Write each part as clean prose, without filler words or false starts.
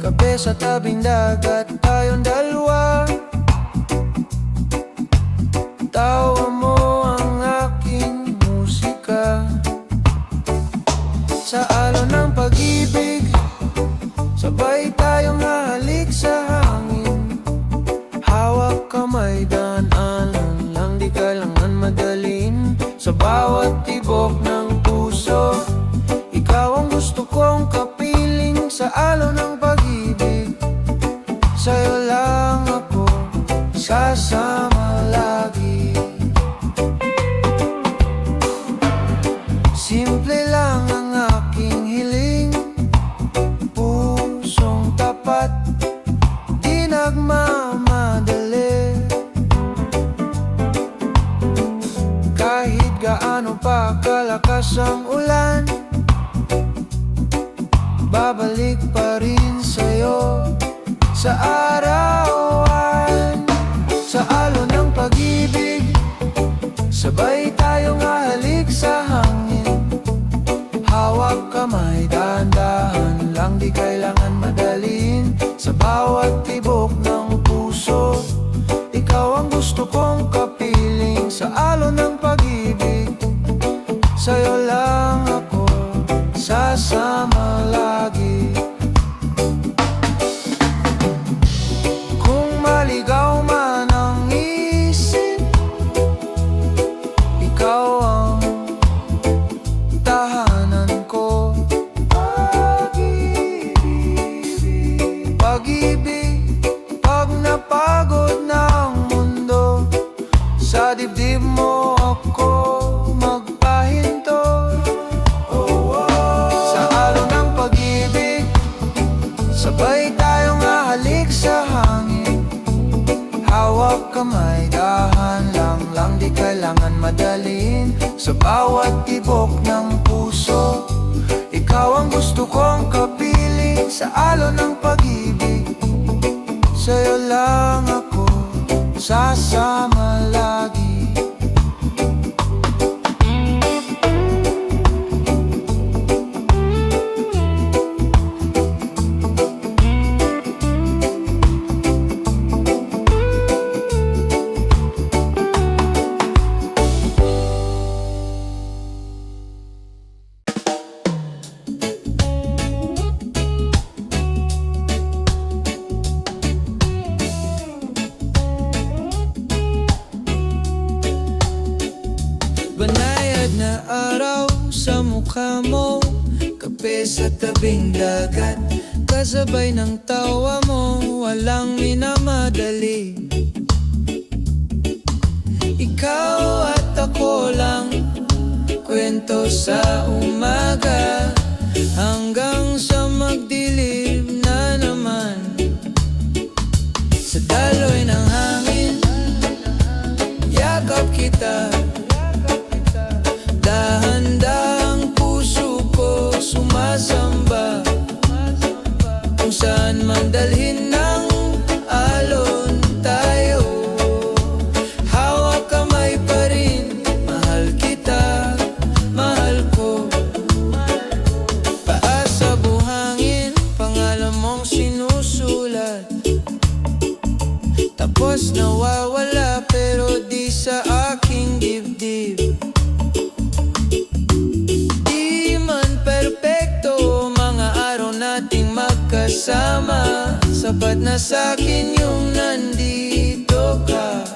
Kape sa tabing dagat, tayong dalawa. Tawa mo ang aking musika. Sa alon ng pag-ibig, sabay tayong hahalik sa hangin. Hawak kamay, daan-anan lang, di kailangan madalin. Sa bawat tibok ng puso, ikaw ang gusto kong kapiling. Sa alon ng pag-ibig, sa'yo lang ako sasama lagi. Simple lang ang aking hiling, pusong tapat, di nagmamadali. Kahit gaano pa kalakas ang ulan, babalik pa rin sa'yo sa arawan. Sa alon ng pag-ibig, sabay tayong hahalik sa hangin. Hawak kamay, dahan-dahan lang, di kailangan madalin. Sa bawat tibok ng puso, ikaw ang gusto kong kapiling. Sa alon ng pag-ibig, sa'yo lang ako sasama lagi. Kung maligaw man ang isip, ikaw ang tahanan ko. Pag-ibig, pag-ibig, pag napagod na ang mundo, sa dibdib mo ako magpahinto. Sa alon ng pag-ibig, sabay tayong hahalik sa hangin. Hawak kamay, dahan lang, di kailangan madalin. Sa bawat tibok ng puso, ikaw ang gusto kong kapiling. Sa alon ng pag-ibig, sa'yo lang ako sasama lagi. Banayad na araw sa mukha mo, kape sa tabing dagat, kasabay ng tawa mo, walang minamadali. Ikaw at ako lang, kwento sa umaga, hanggang sa magdilim na naman. Sa daloy ng hangin, yakap kita. Dahan-dahang puso ko sumasamba, kung saan man dalhin ng alon tayo. Hawak kamay pa rin, mahal kita, mahal ko. Paa sa buhangin, pangalan mong sinusulat, tapos nawawala pero di sa aking dibdib. Magkasama, sapat na sa'kin yung nandito ka.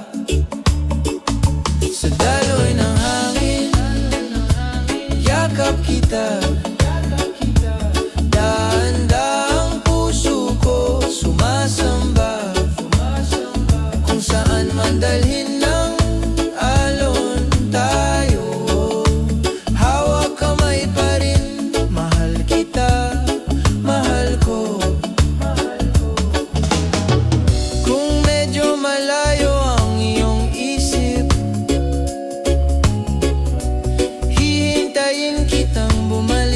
Sa daloy ng hangin, yakap kita. Dahan-dahang puso ko sumasamba, kung saan man dalhin ng alon tayo. Hawak kamay pa rin, mahal kita, mahal ko. Kung medyo malayo ang iyong isip, hihintayin kitang bumalik.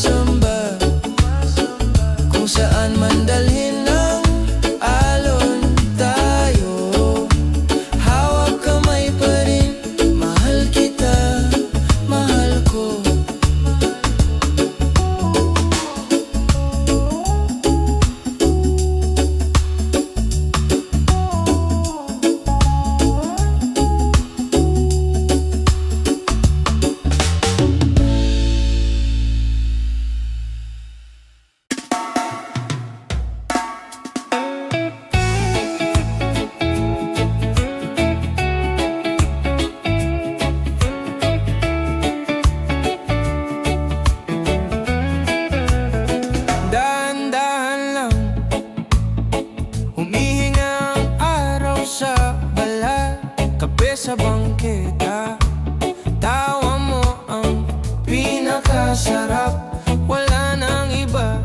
sumasamba, kung saan man dalhin ng alon tayo. Hawak kamay pa rin, mahal kita, mahal ko. Dahan-dahan lang, humihinga ang araw sa balat. Kape sa bangketa, tawa mo ang pinakasarap. Wala nang iba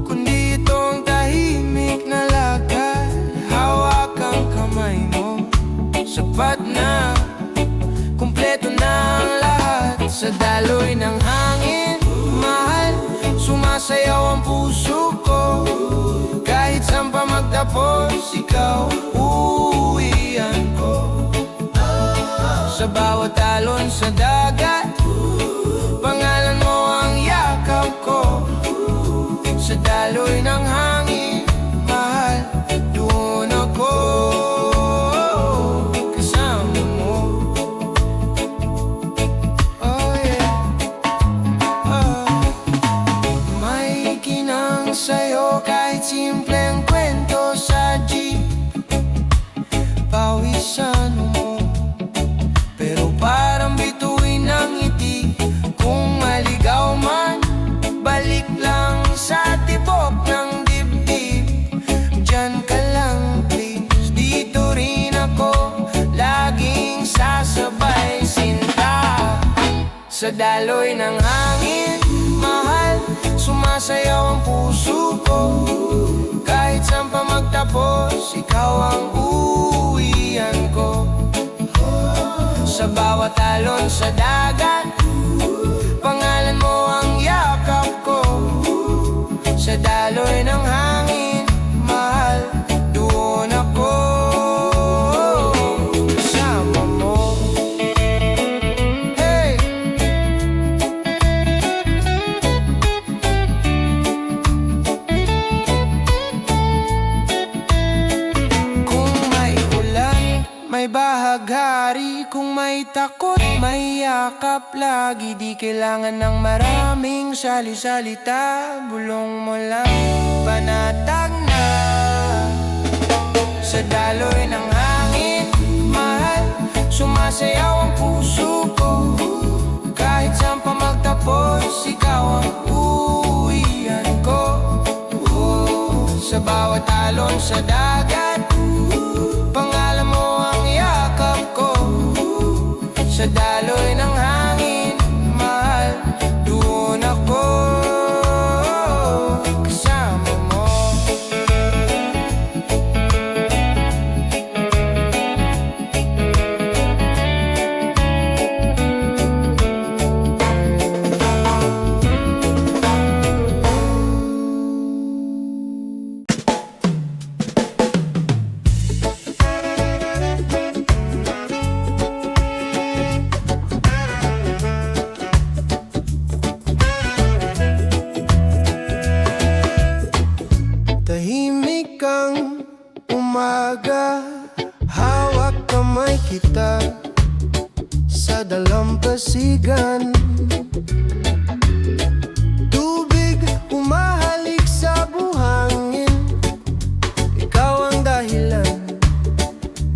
kundi itong tahimik na lakad. Hawak ang kamay mo, sapat na, kumpleto na ang lahat. Sa daloy ng hangin, mahal, sumasayaw ang puso ko. Kahit saan pa magtapos, ikaw uuwian ko. Sa bawat alon sa dagat, pangalan mo ang yakap ko. Sa daloy ng hangin, mahal, doon ako kasama mo. Oh yeah, may kinang sa'yo kahit simpleng kwento sa jeep. Pawisan mo, pero parang bituin ng ngiti. Kung maligaw man, balik lang sa tibok ng dibdib. Diyan ka lang please, dito rin ako laging sasabay sinta. Sa daloy ng hangin, mahal, sumasayaw ang puso ko. Kahit saan pa magtapos, ikaw ang uuwian ko. Sa bawat alon sa dagat, pangalan mo ang yakap ko. Sa daloy ng hangin, mahal, doon ako kasama mo. Hey! Kung may ulan, may bahaghari. Kung may takot, may yakap lagi. Di kailangan ng maraming sali-salita. Bulong mo lang, panatag na. Sa daloy ng hangin, mahal, sumasayaw ang puso ko. Kahit saan pa magtapos, ikaw ang uuwian ko. Sa bawat alon sa dagat, pangalan mo ang yakap ko. Sa daloy ng hangin, mahal, doon ako kasama mo. Tahimik ang umaga, hawak kamay kita sa dalampasigan. Tubig humahalik sa buhangin, ikaw ang dahilan,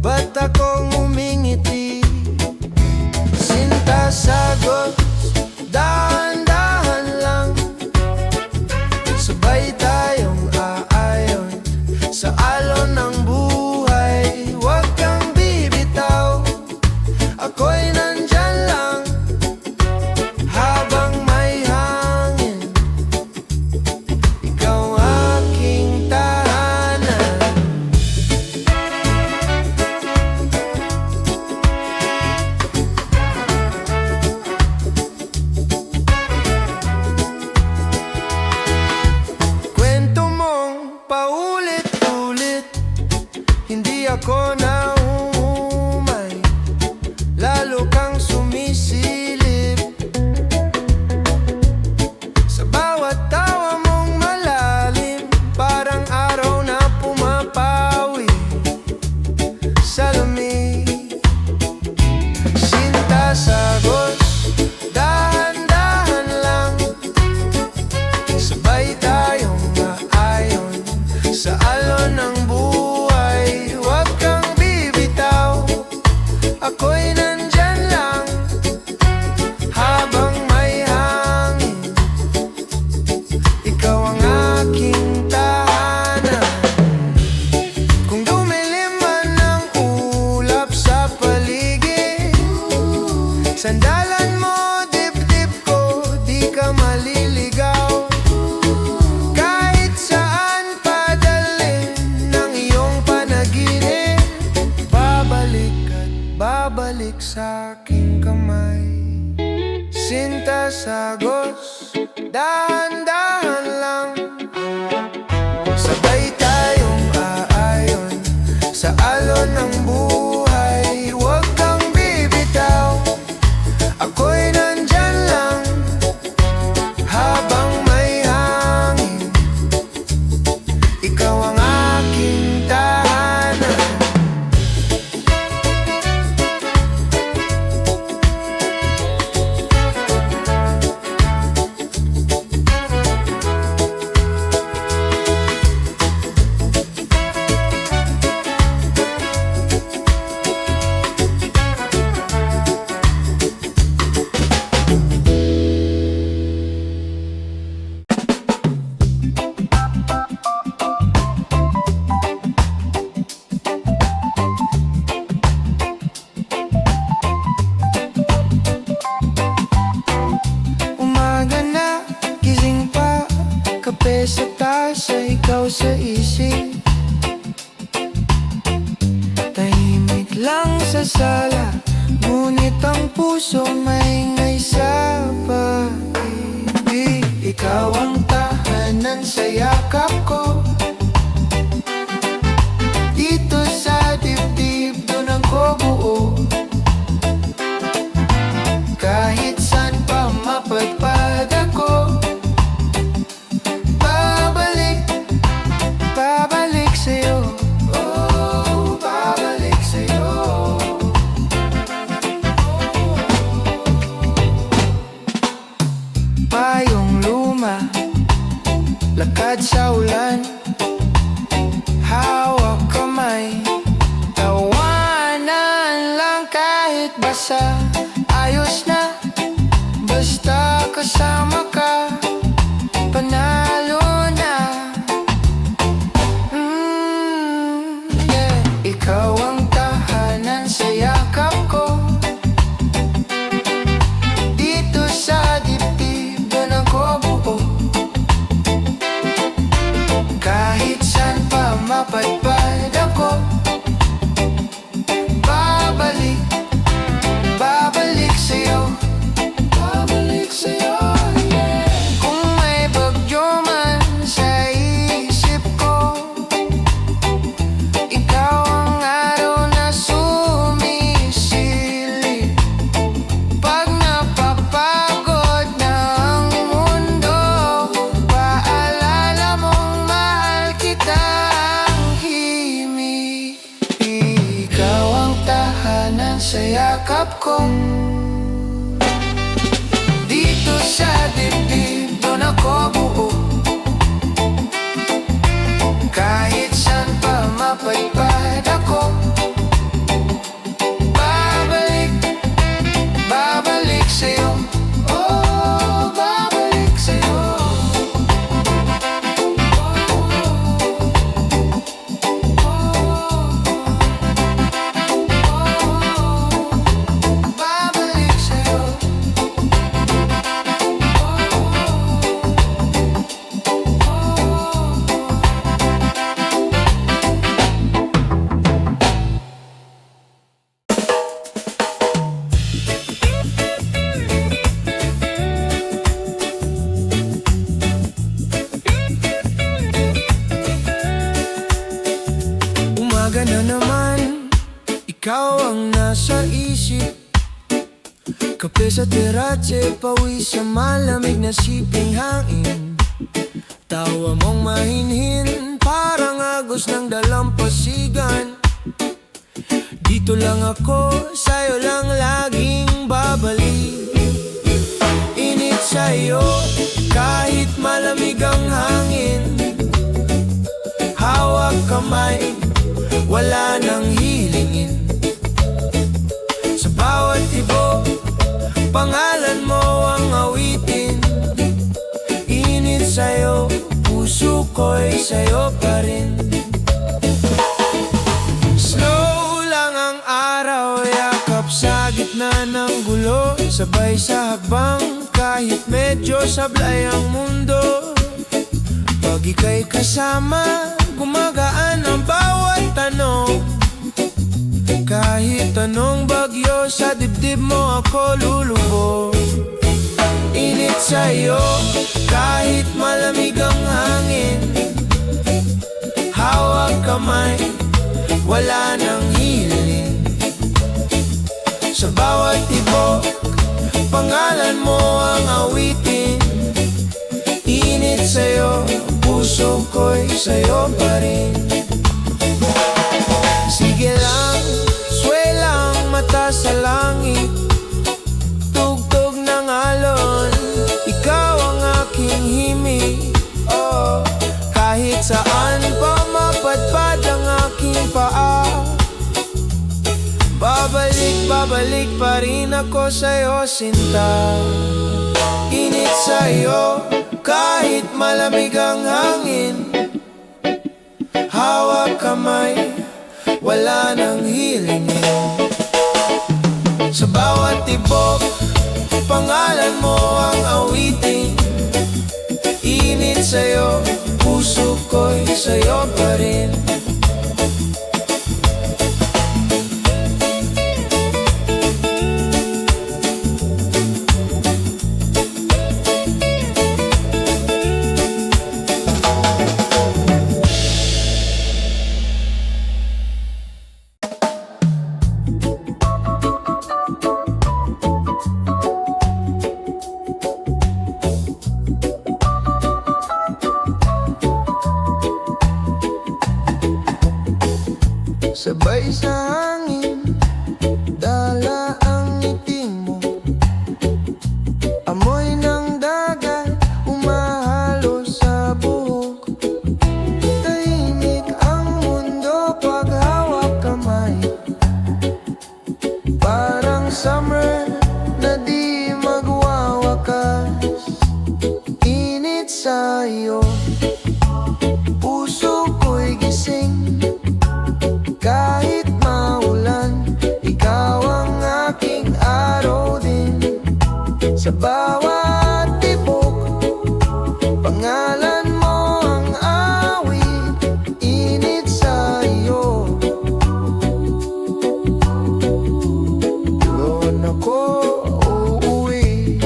ba't akong umingiti? Sinta sagot, dahan-dahan lang, sabay tayong aayon sa alon ng buhay. Huwag kang bibitaw, ako'y nandyan lang. kilos, dahan-dahan lang. Sabay tayong aayon sa alon ng buhay. Huwag kang bibitaw, ako'y nandyan lang habang may hangin. Ikaw ang aking tahanan. Kape sa tasa, ikaw sa isip. Tahimik lang sa sala, ngunit ang puso maingay sa pag-ibig. Ikaw ang tahanan sa yakap ko, dito sa dibdib, doon ako buo. Kahit saan pa mapadpad ako, babalik sa'yo. Oh, babalik sa'yo. Payong luma, lakad sa ulan, hawak kamay, tawanan lang kahit basa. Ayos na, basta kasama ka, panalo na. Ikaw ang tahanan sa yakap ko, dito sa dibdib, doon ako buo. Kahit saan pa mapadpad ako, babalik, babalik sa'yo. Babalik sa'yo, yeah. Kung may bagyo man sa isip ko, ikaw ang araw na sumisilip. Pag napapagod na ang mundo, paalala mong mahal kitang himig. Ikaw ang tahanan sa yakap ko, dito sa dibdib, doon ako buo. Kahit saan pa mapadpad ako, babalik, babalik sa'yo. Oh, babalik sa'yo. Babalik sa'yo. Umaga na naman, ikaw ang nasa isip. Kape sa teratse, pawis sa malamig na siping hangin. Tawa mong mahinhin, parang agos ng dalampasigan. Dito lang ako, sa'yo lang laging babalik. Init sa'yo, kahit malamig ang hangin. Hawak kamay, wala nang hilingin. Sa bawat ibo, pangalan mo ang awitin. Init sa'yo, puso ko'y sa'yo pa rin. Slow lang ang araw, yakap sa gitna ng gulo. Sabay sa hakbang, kahit medyo sablay ang mundo. Pag ika'y kasama, gumagaan ang bawat tanong. Kahit anong bagyo sa dibdib mo ako lulubog. Init sa'yo kahit malamig ang hangin. Hawak kamay, wala nang hiling. Sa bawat tibok, pangalan mo ang awitin. Init sa'yo, puso ko'y sa'yo pa rin. Sige lang, swelang mata sa langit. Tugtog ng alon, ikaw ang aking himig. Oh, kahit saan pa mapadpad ang aking paa, babalik pa rin ako sa'yo, sinta. Init sa'yo kahit malamig ang hangin. Hawak kamay, wala nang hilingin. Sa bawat tibok, pangalan mo ang awitin. Init sa'yo, puso ko'y sa'yo pa rin. Sabay sa hangin, dala ang ngiti mo. Amoy ng dagat, umahalo sa buhok. Tahimik ang mundo pag hawak kamay. Parang summer na di magwawakas. Init sa'yo, puso ko'y gising. Kahit maulan, ikaw ang aking araw din. Sa bawat tibok, pangalan mo ang awit. Init sa'yo, doon ako uuwi.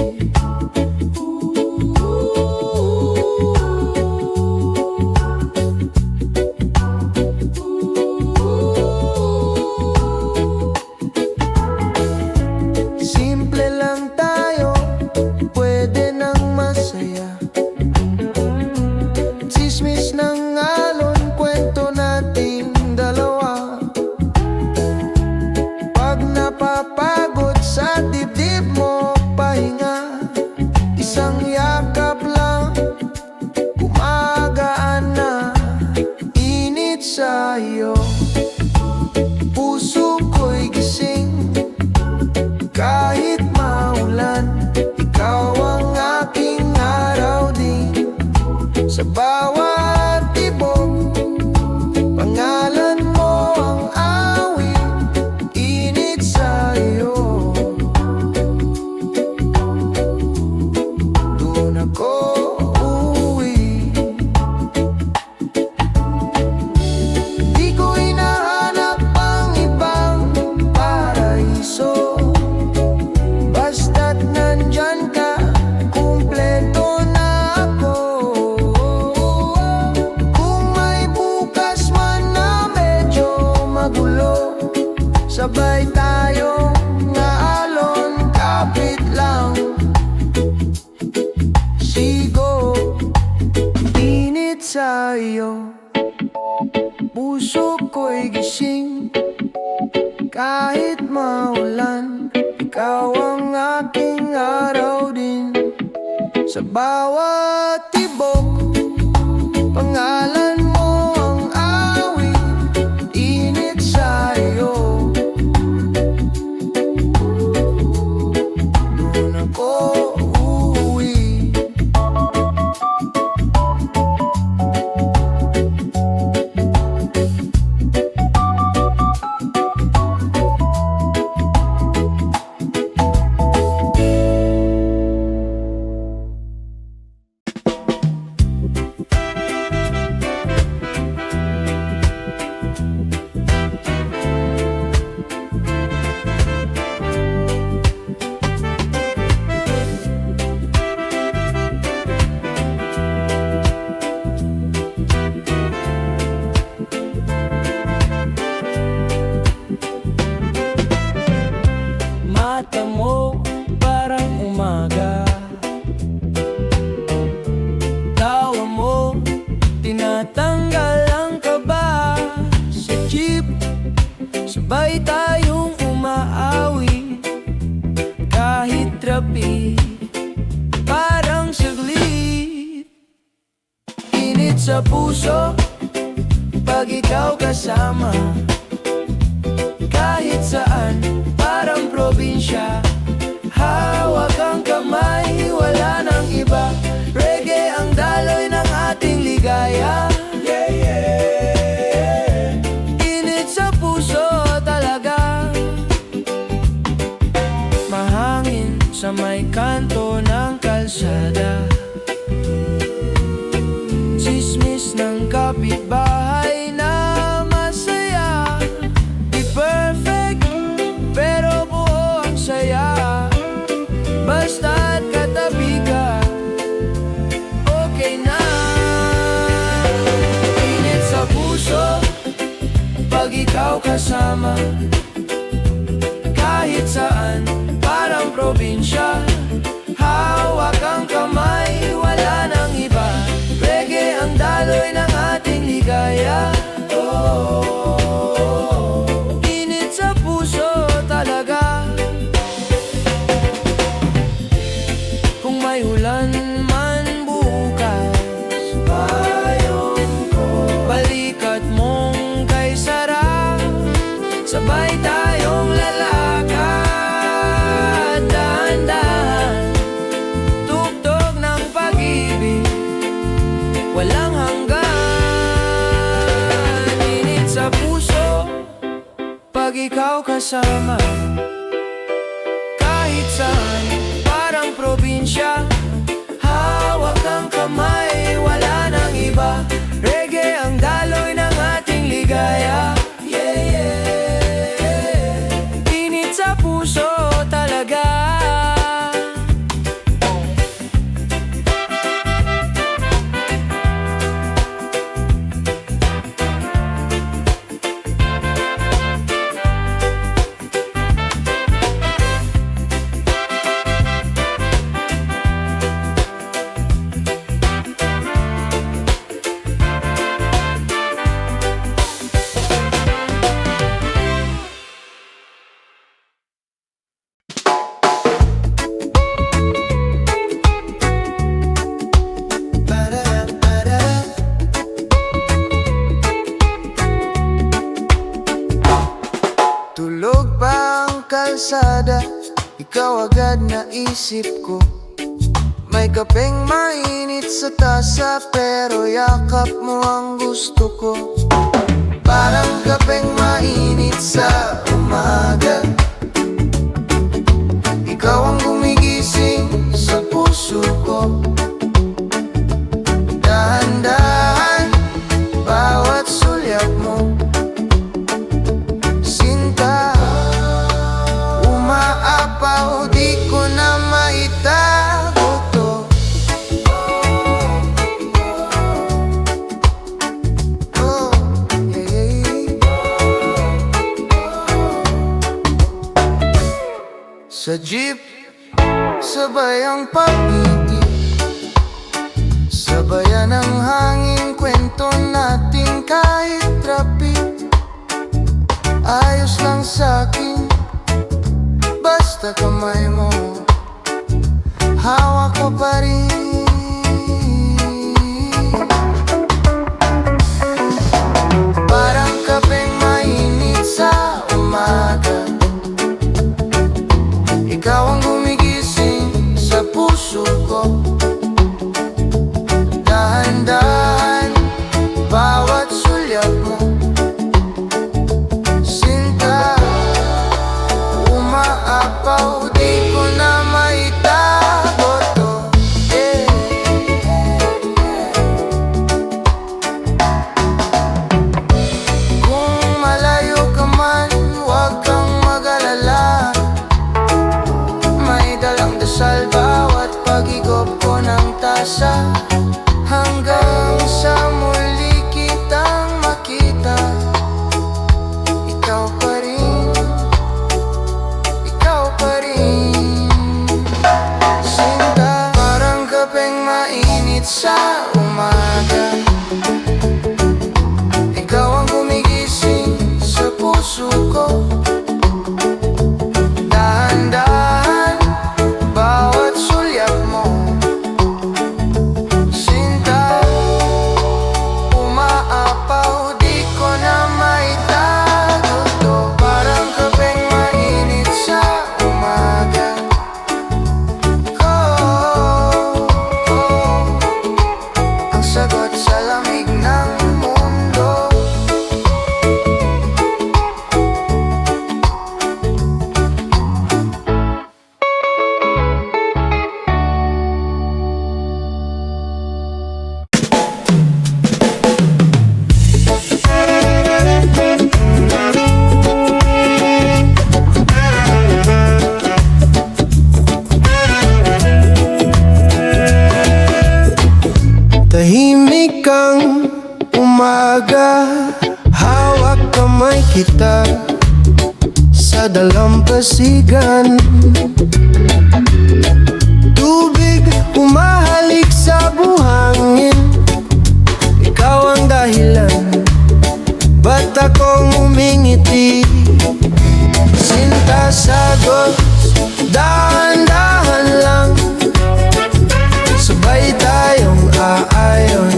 Napapagod sa dibdib mo, pahinga. Isang yakap lang, gumagaan na. Init sa'yo, puso ko'y gising. Kahit maulan, ikaw ang aking araw din. Sa bawat tibok, pangalan mo ang awit. Init sa'yo, doon ako uuwi. Di ko hinahanap ang ibang paraiso. Basta't nandyan ka, kumpleto na ako. Kung may bukas man na medyo magulo, sabay tayong naalon, kapit lang. Sigo, init sa'yo, puso ko'y gising. Kahit maulan, ikaw ang aking araw din. Sa bawat tibok, pangalan mo ang awit. Init sa'yo, doon ako uuwi. sa puso pag ikaw kasama. Kahit saan, parang probinsya. Hawak ang kamay, wala nang iba. Reggae ang daloy ng ating ligaya. Yeah, yeah. Init sa puso talaga. Mahangin sa may kanto ng kalsada. Chismis ng kapitbahay na masaya. Di perfect, pero buo ang saya. Basta't katabi ka, okay na. Init sa puso pag ikaw kasama. Kahit saan, parang probinsya. Hawak ang kamay, wala nang iba. Reggae ang daloy ng ating ligaya. Oh, init sa puso talaga. Kung may ulan man bukas, payong ko, balikat mong kay sarap. Sabay tayong lalakad, dahan-dahan. Tugtog ng pag-ibig, walang hanggan. Init sa puso pag ikaw kasama. Kahit saan, parang probinsya. Hawak ang kamay, wala nang iba. Reggae ang daloy ng ating ligaya. Yeah, yeah. Init sa puso talaga. Tulog pa ang kalsada, ikaw agad naisip ko. May kapeng mainit sa tasa, pero yakap mo ang gusto ko. Parang kapeng mainit sa umaga. Ikaw ang gumigising sa puso ko. Dahan-dahan, bawat sulyap mo. Umaapaw, di ko na maitago to. Oh, yeah. Sa jeep, sabay ang pag-ibig. Sabayan ang hangin, kwento natin kahit traffic. Ayos lang sa'kin, basta kamay mo, hawak ko pa rin. Parang kapeng mainit sa umaga. Ikaw ang gumigising sa puso ko. Dahan-dahan, bawat sulyap mo. Umaapaw, di ko na maitago to. Yeah. Kung malayo ka man, huwag kang mag-alala. May dalang dasal bawat pag-igop ko ng tasa. Hanggang sa muli kitang makita. Ikaw pa rin, ikaw pa rin. Sinta, parang kapeng mainit sa umaga. Ikaw ang gumigising sa puso ko. Dahan-dahan, bawat sulyap mo. Sinta, Tahimik kang umaga, hawak kamay kita sa dalampasigan. Tubig humahalik sa buhangin, ikaw ang dahilan ba't akong umingiti. Sinta sagot, dahan-dahan lang, sabay tayong aayon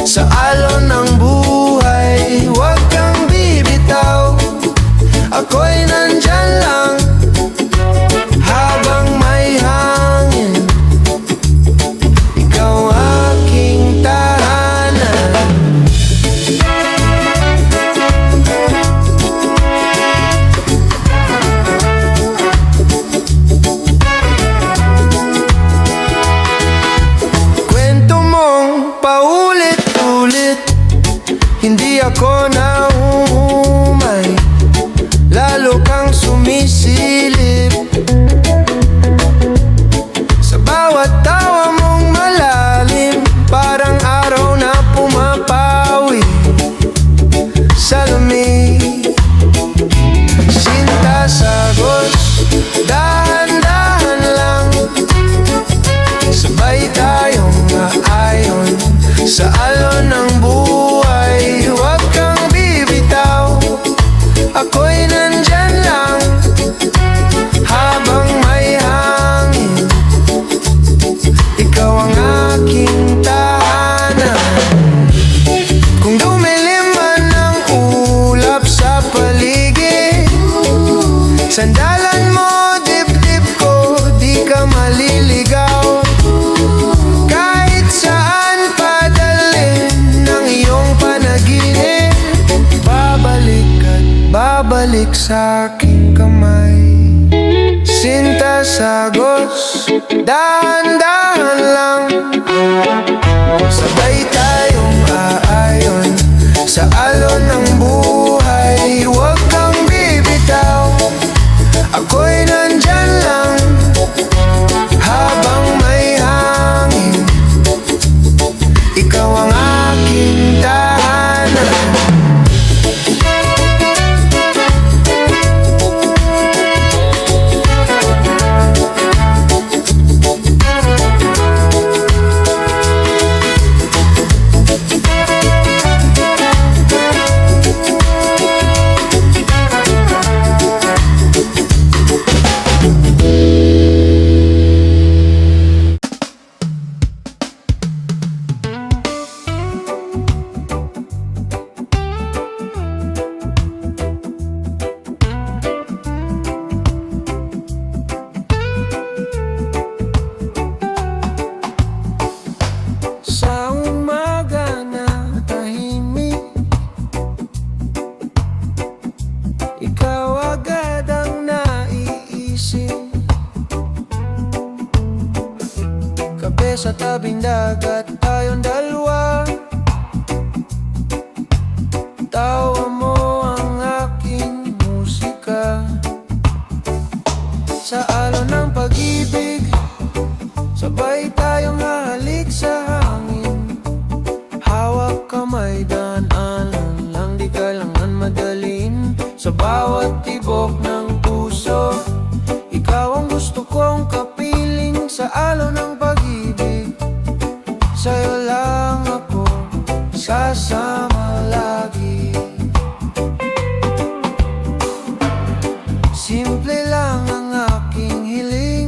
sa alon ng buhay. Huwag kang bibitaw, ako'y nandyan lang habang may hangin. Ikaw aking tahanan. Kwento mong paulit-ulit, hindi ako naumay, lalo kang sumisilip sa bawat tawa mong malalim, parang araw na pumapawi sa lamig. Sinta sagos, dahan-dahan lang, sabay tayong aayon sa alon ng buhay. Huwag kang bibitaw, ako'y nandyan lang habang may hangin. Ikaw ang aking tahanan. Kung dumilim man ang ulap sa paligid, sandalan mo dibdib ko, di ka maliligaw. Kahit saan padalhin ng iyong panaginip, babalik at babalik sa aking kamay. Sinta sagos, dahan-dahan lang, sabay tayong aayon sa alon ng buhay. Huwag kang bibitaw, ako'y nandyan lang habang may hangin. Ikaw ang aking tahanan. Sa umaga na tahimik, ikaw agad ang naiisip. Kape sa tabing dagat, tayong dalawa. Tawa mo ang aking musika sa alon ng pag-ibig, sabay tayong hahalik sa hangin. Hawak kamay, daan-anan lang, di kailangan madalin. Sa bawat tibok ng puso, ikaw ang gusto kong kapiling. Sa alon ng pag-ibig, sa'yo lang ako sasama lagi. Simple lang ang aking hiling,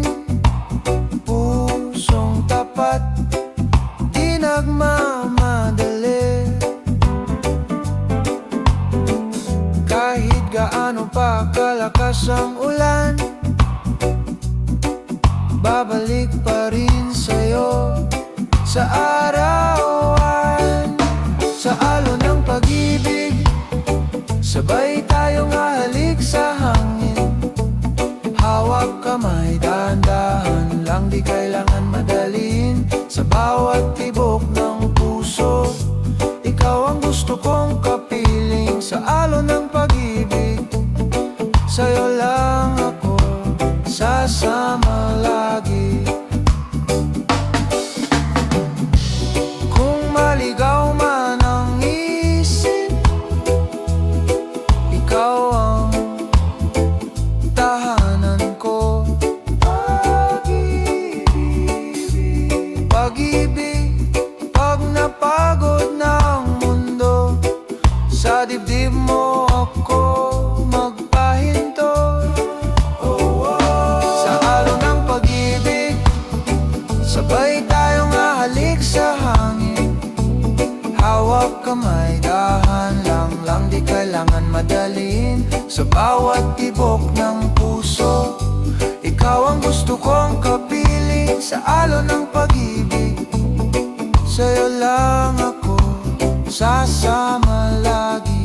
pusong tapat, di nagmamadali. Kahit gaano pa kalakas ang ulan, babalik pa rin sa'yo sa arawan. Sa alon ng pag-ibig, sabay tayong hahalik sa hangin. Hawak kamay, dahan-dahan lang, di kailangan madalin. Sa bawat tibok ng puso, ikaw ang gusto kong kapiling. Sa alon ng pag-ibig, sa'yo lang ako sasama lagi. Kung hawak kamay, dahan lang di kailangan madaliin. Sa bawat tibok ng puso, ikaw ang gusto kong kapiling. Sa alon ng pag-ibig, sa'yo lang ako sasama lagi.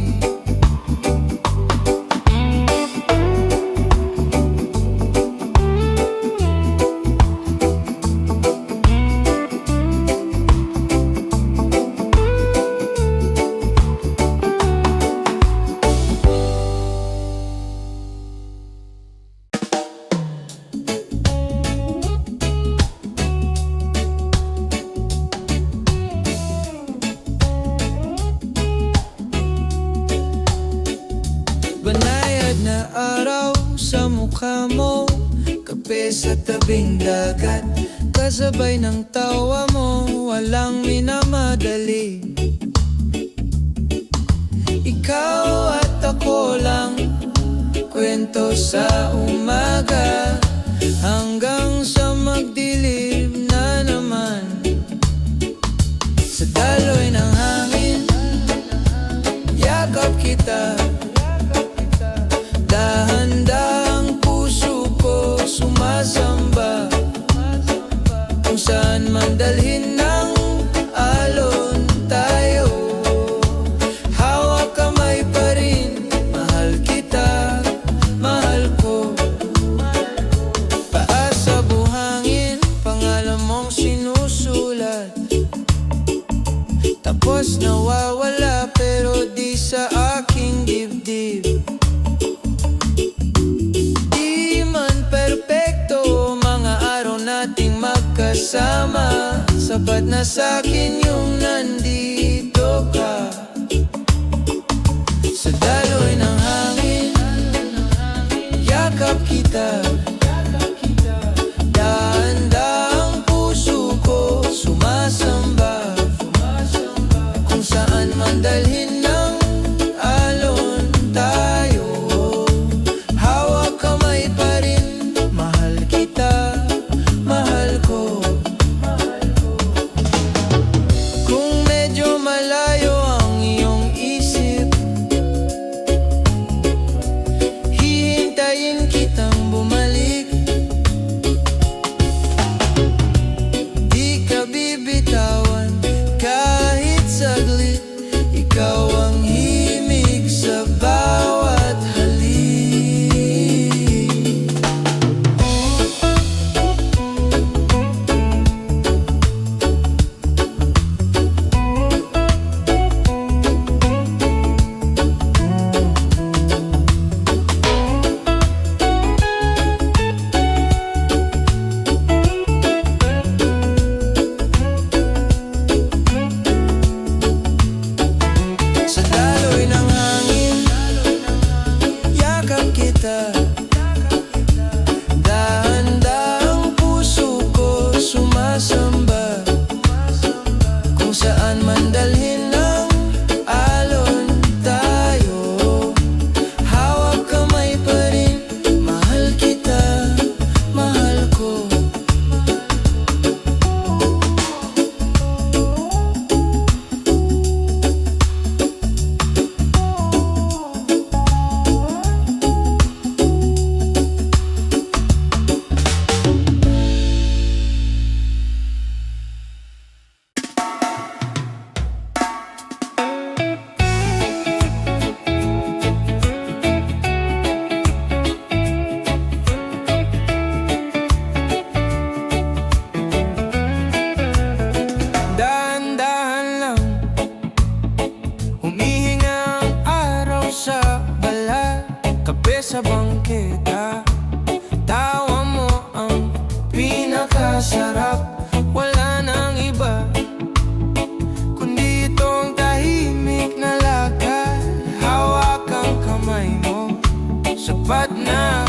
Banayad na araw sa mukha mo, kape sa tabing dagat, kasabay ng tawa mo, walang minamadali. Ikaw at ako lang, kwento sa umaga, hanggang sa magdilim na naman. Sa daloy ng hangin, yakap kita. Dahan-dahang puso ko sumasamba, kung saan man dalhin ng alon tayo. Hawak kamay pa rin, mahal kita, mahal ko. Paa sa buhangin, pangalan mong sinusulat, tapos nawawala pero di sa aking dibdib. Magkasama, sapat na sa'kin yung nandito ka. Sa daloy ng hangin, yakap kita. Dahan-dahang puso ko sumasamba, kung saan man dalhin ng alon tayo. Hawak kamay pa rin, mahal kita, mahal ko. Kung medyo malayo ang iyong isip, hihintayin kitang bumalik. Di ka bibitawan kahit saglit, ikaw ang himig sa bawat halik. Sa daloy ng hangin, yakap kita. Dahan-dahang puso ko sumasamba, kung saan man dalhin ng alon tayo. Hawak kamay pa rin, mahal kita, mahal ko. Dahan-dahan lang, humihinga ang araw sa balat, kape sa bangketa. Tawa mo ang pinakasarap, wala nang iba kundi itong tahimik na lakad. Hawak ang kamay mo, sapat na,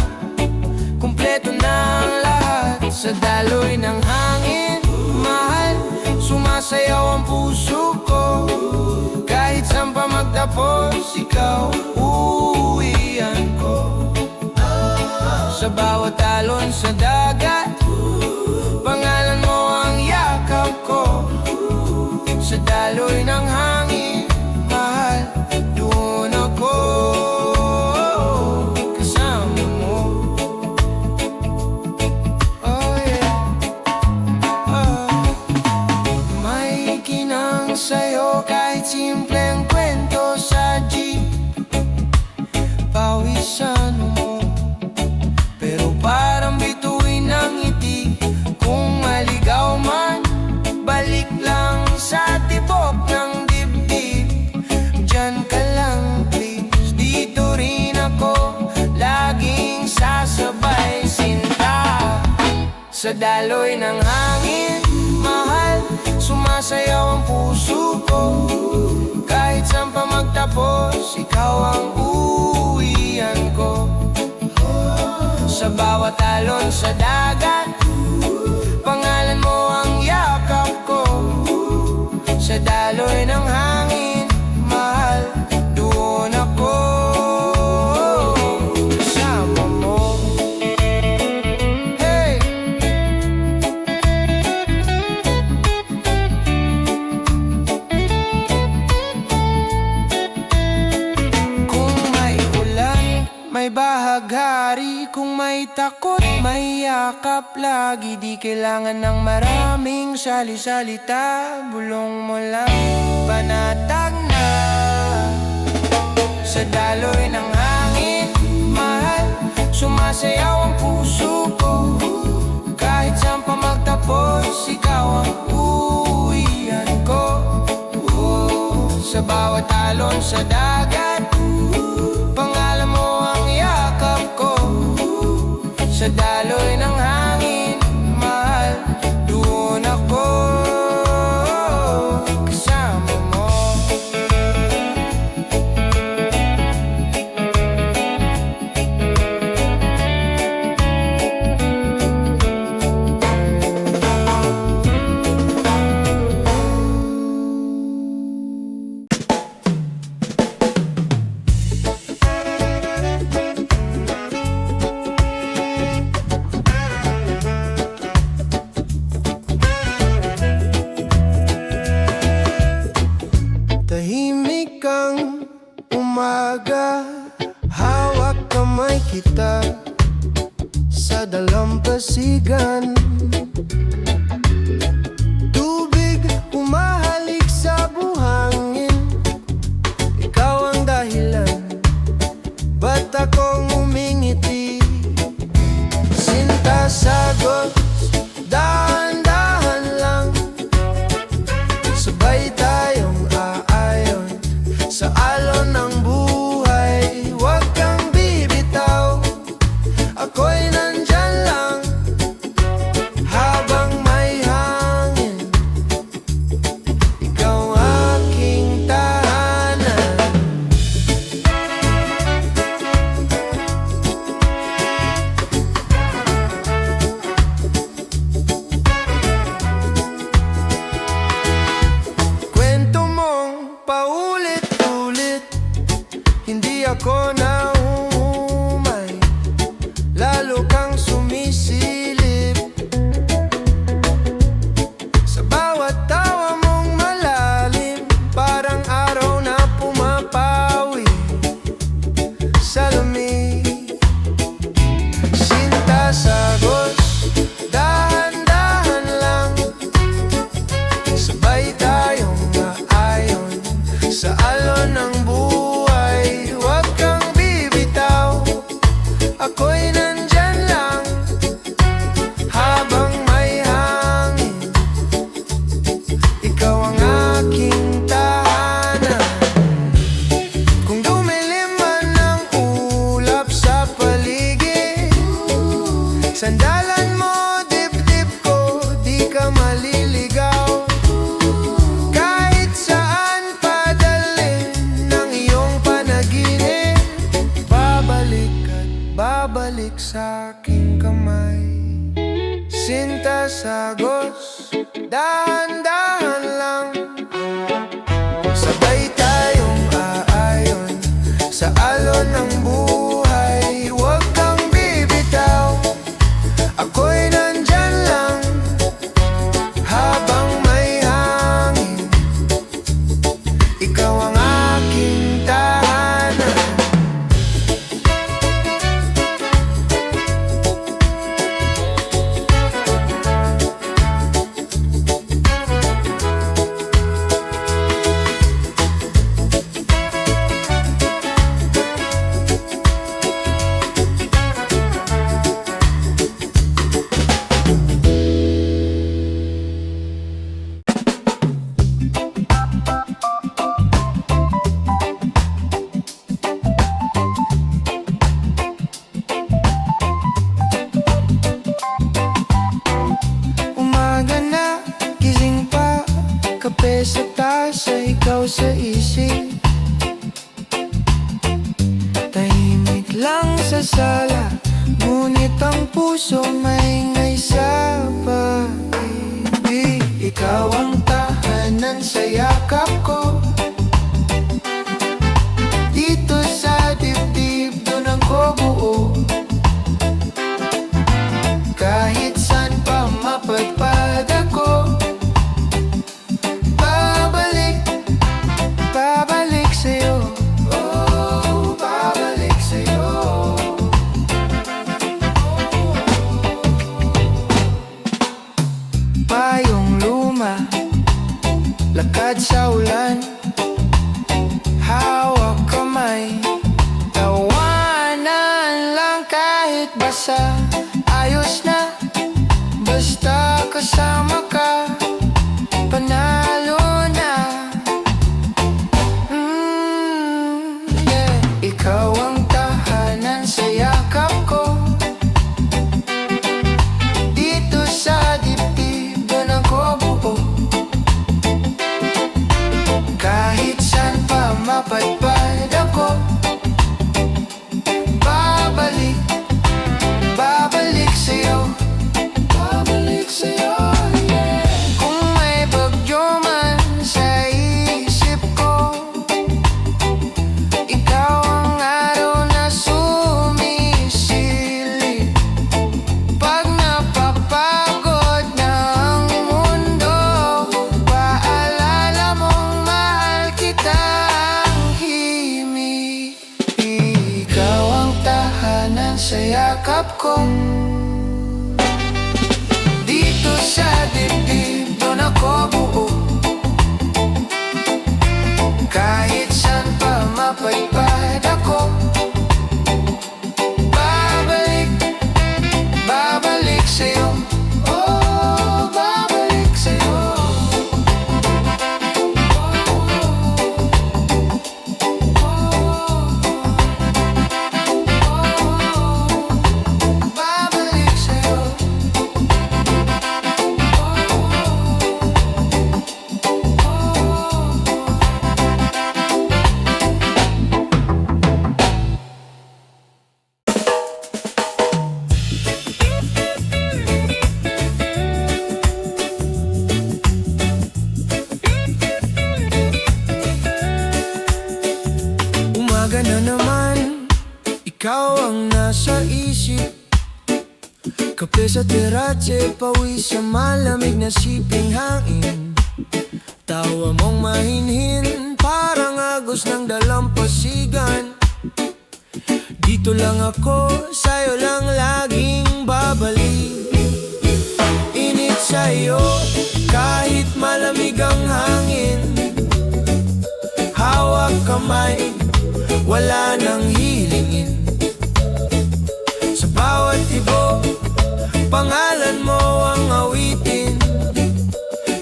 kumpleto na ang lahat. Sa daloy ng hangin, mahal, sumasayaw ang puso ko. Kahit saan pa magtapos, ikaw uuwian ko. Sa bawat alon sa dagat, pangalan mo ang yakap ko. Sa daloy ng hangin, daloy ng hangin, mahal, sumasayaw ang puso ko. Kahit saan pa magtapos, ikaw ang uwian ko. Sa bawat alon sa dagat, pangalan mo ang yakap ko. Sa daloy ng hangin, mahal, doon ako kasama mo. Hey! Kung may ulan, may bahaghari. Kung may takot, may yakap lagi. Di kailangan ng maraming sali-salita. Bulong mo lang, panatag na. Sa daloy ng hangin, mahal, sumasayaw ang puso ko. Kahit saan pa magtapos, ikaw ang uwian ko. Sa bawat alon sa dagat, pangalan mo ang yakap ko. Sa daloy ng hangin, mahal, doon ako kasama mo. Tahimik ang umaga, hawak kamay kita sa dalampasigan. Tubig umahalik sa buhangin, ikaw ang dahilan, ba't akong umingiti? Sinta sagot, dahan-dahan lang, sabay tayong aayon sa alon ng buhay. Huwag kang bibitaw, ako'y nandyan lang. kita sa ikaw sa isip. Tahimik lang sa sala, ngunit ang puso maingay sa pag-ibig. Ikaw ang tahanan sa yakap ko, dito sa dibdib, doon ako buo. Kahit saan pa mapadpad ako, babalik, babalik sa'yo. Oh, babalik sa'yo. Payong luma, lakad sa ulan, hawak kamay, tawanan lang kahit basa. Ayos na, basta kasama ka, panalo na. Yeah. Ikaw ang tahanan sa yakap ko, dito sa dibdib, doon ako buo. Kahit saan pa mapadpad ako, babalik, babalik sa'yo, babalik sa'yo, yeah. Kung may bagyo man sa isip ko, ikaw ang araw na sumisilip. Pag napapagod na ang mundo, paalala mong mahal kita ang himig. Ikaw ang tahanan sa yakap ko, dito sa dibdib, doon ako buo. Kahit saan pa mapadpad ako, babalik, babalik sa'yo. Oh, babalik sa'yo. Babalik sa'yo. Umaga na naman, ikaw ang nasa isip. Kape sa teratse, pawis sa malamig na siping hangin. Tawa mong mahinhin, parang agos ng dalampasigan. Dito lang ako, sa'yo lang laging babalik. Init sa'yo, kahit malamig ang hangin. Hawak kamay, wala nang hilingin. Sa bawat ibo, pangalan mo ang awitin.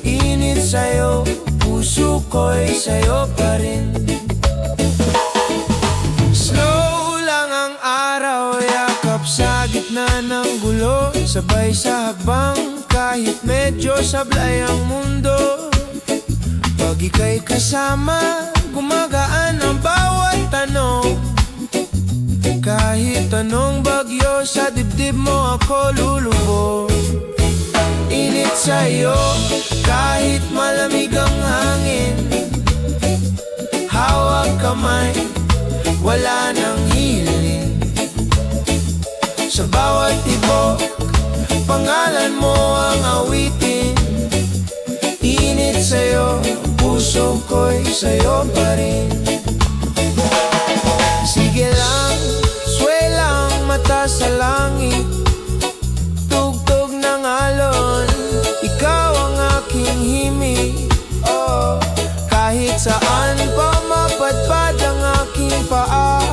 Init sa'yo, puso ko'y sa'yo pa rin. Slow lang ang araw, yakap sa gitna ng gulo. Sabay sa habang, kahit medyo sablay ang mundo. Pag ika'y kasama, gumagaan ang bawat tanong. Kahit anong bagyo sa dibdib mo ako lulubog. Init sa'yo, kahit malamig ang hangin. Hawak kamay, wala nang hiling. Sa bawat tibok, pangalan mo ang awitin. Init sa'yo, puso ko'y sa'yo pa rin. Sige lang, swelang mata sa langit. Tugtog ng alon, ikaw ang aking himig. Oh, kahit saan pa mapadpad ang aking paa,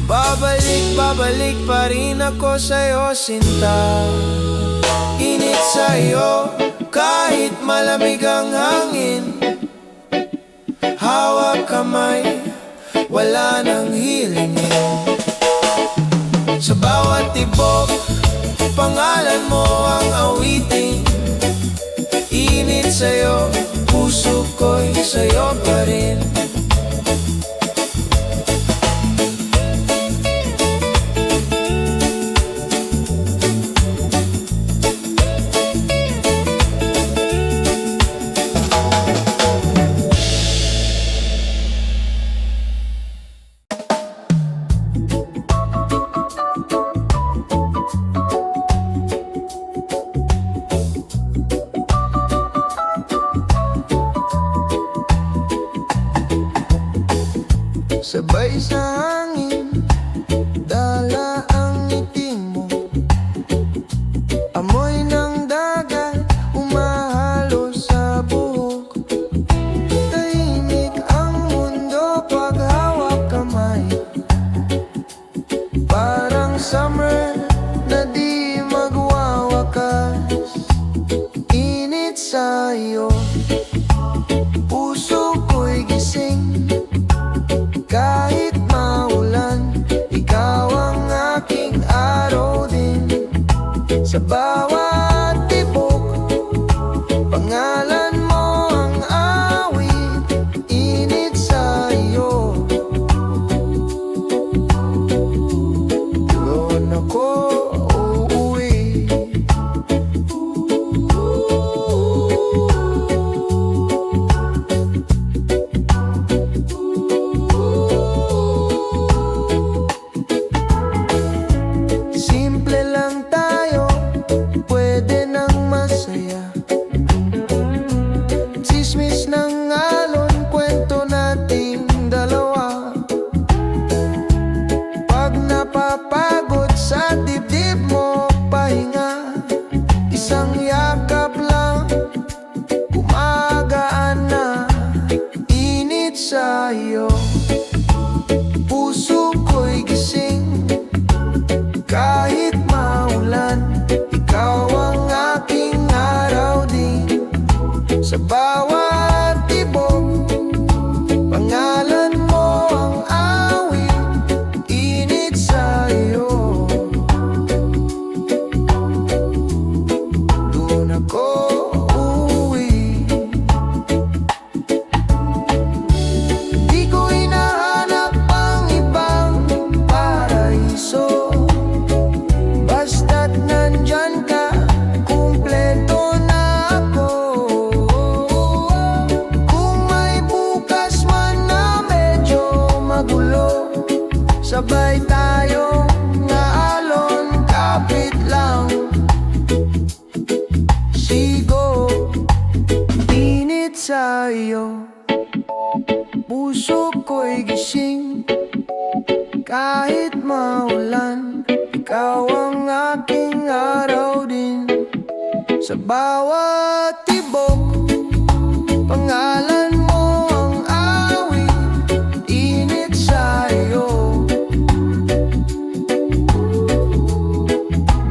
babalik, babalik pa rin ako sa'yo, sinta. Init sa'yo, kahit malamig ang hangin. Hawak kamay, wala nang hilingin. Sa bawat tibok, pangalan mo ang awitin. init sa'yo, puso ko'y sa'yo pa rin. Sabay sa hangin, dala ang ngiti mo. Amoy ng dagat, umahalo sa buhok. Tahimik ang mundo pag hawak kamay. Parang summer na di magwawakas. Init sa'yo, puso ko'y gising. Kahit maulan, ikaw ang aking araw din. Sa bawat tibok, pangalan mo ang awit. Init sa iyo, doon ako uuwi. Simple lang tayo, pwede nang masaya. Sismis ng alon, kwento nating dalawa. Pag napapagod sa dibdib mo, pahinga. Isang yakap lang, gumagaan na. Init sa iyo, puso ko'y gising. Kahit maulan, ikaw ang aking araw din. Sa bawat tibok, pangalan mo ang awit. Init sa iyo, doon ako uuwi. Di ko hinahanap ang ibang paraiso. Basta't nandyan ka, kumpleto na ako. Kung may bukas man na medyo magulo, sabay tayong naalon, kapit lang. Sigo, init sa iyo, puso ko'y gising. Kahit maulan, ikaw ang aking araw din. Sa bawat tibok, pangalan mo ang awit. Init sa iyo,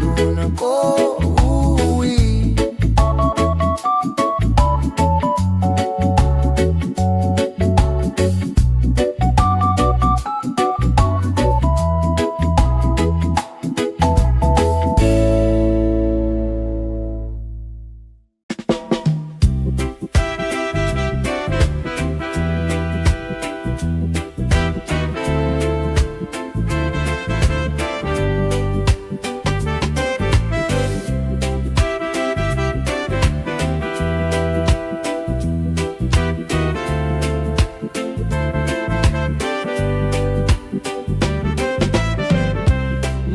doon ako uuwi.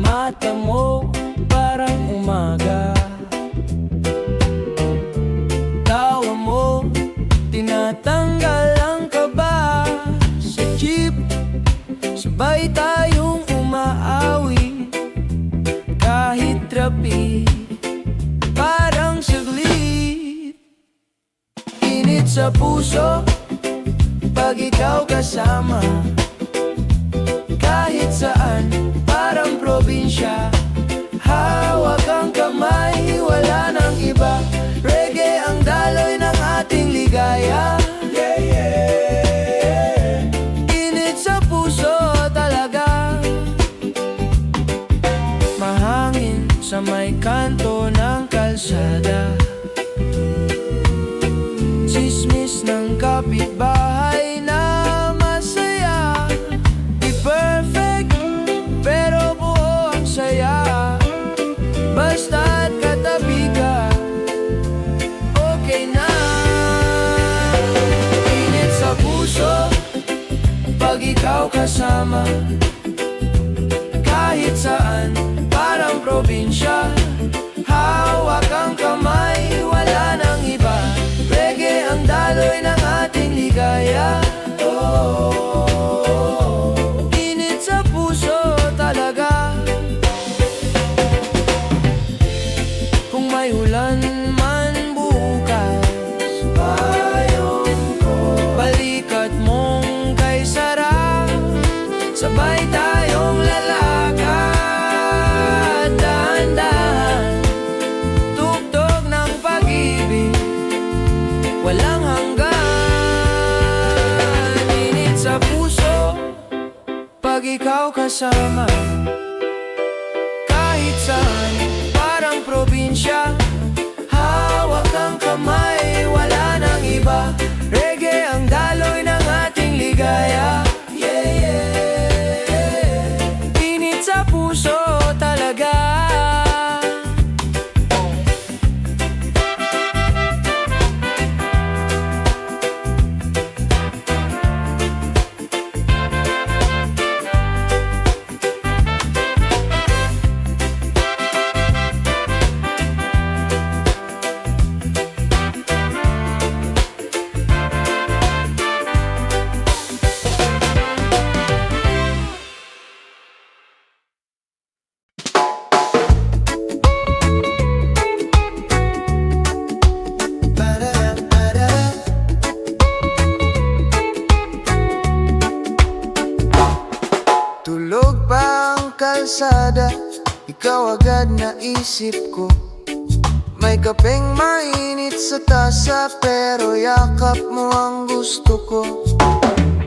Mata mo parang umaga, tawa mo tinatanggal ang kaba. Sa jeep, sabay tayong umaawi. Kahit traffic, parang saglit. Init sa puso pag ikaw kasama. Kahit saan, parang probinsya. Hawak ang kamay, wala nang iba. Reggae ang daloy ng ating ligaya. Yeah, yeah. Init sa puso talaga. Mahangin sa may kanto ng kalsada. ikaw kasama. Kahit saan, parang probinsya, hawak ang kamay, wala nang iba. Reggae ang daloy ng ating ligaya. Oh, init sa puso talaga. Kung may ulan man bukas, payong ko, balikat mong kay sarap. Sabay tayong lalakad, dahan-dahan, tugtog ng pag-ibig, walang hanggan. Init sa puso pag ikaw kasama. Kahit saan, parang probinsya, hawak ang kamay, wala nang iba. Reggae ang daloy ng ating ligaya. Yeah, yeah. Init sa puso talaga. Tulog pa ang kalsada, ikaw agad naisip ko. May kapeng mainit sa tasa, pero yakap mo ang gusto ko.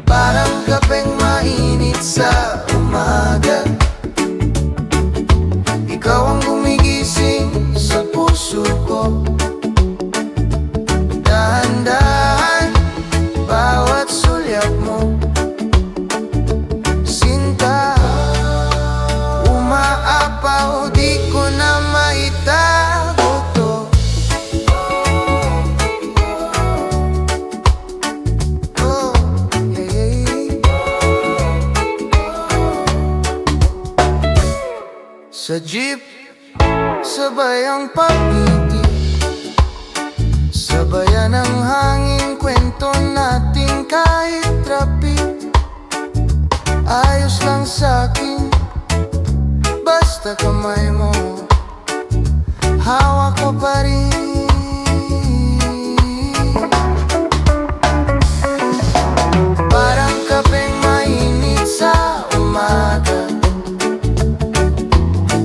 Parang kapeng mainit sa umaga, ikaw ang gumigising sa puso ko. Dahan-dahan, bawat sulyap mo, umaapaw, di ko na maitago to. Oh, yeah, yeah. Sa jeep, sabay ang pag-ibig, sabayan ang hangin, kwento natin kahit traffic. Ayos lang sa'kin, basta kamay mo, hawak ko pa rin. Parang kapeng mainit sa umaga,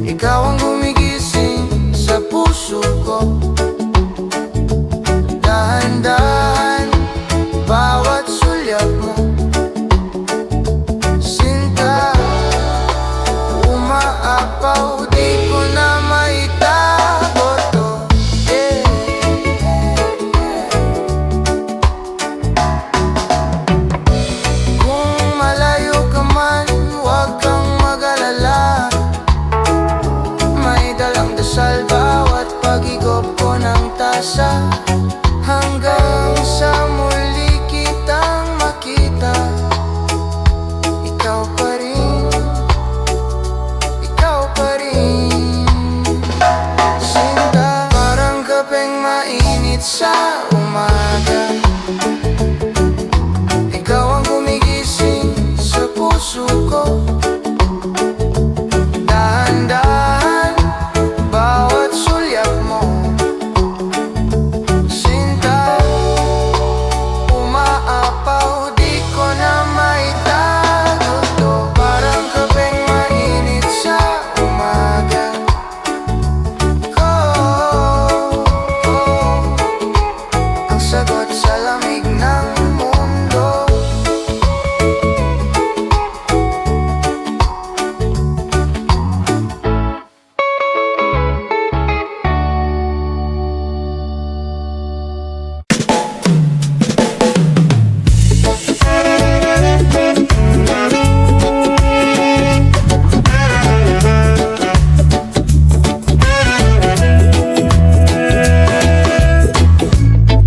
ikaw ang gumigising sa puso ko. Dahan-dahan, bawat sulyap mo, umaapaw, di ko na maitago to. Yeah. Kung malayo ka man, huwag kang mag-alala. May dalang dasal bawat pag-igop ko ng tasa, hanggang sa muli kitang makita. Ikaw pa rin, ikaw pa rin. Sinta, parang kapeng mainit sa umaga, ikaw ang gumigising sa puso ko. Dahan-dahan, bawat sulyap mo, sinta, umaapaw, di ko na maitago to. Parang kapeng mainit sa umaga, ang sagot sa lamig ng mundo.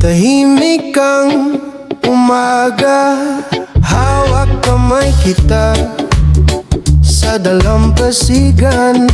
Tahimik ang umaga, hawak kamay Kamay kita sa dalampasigan.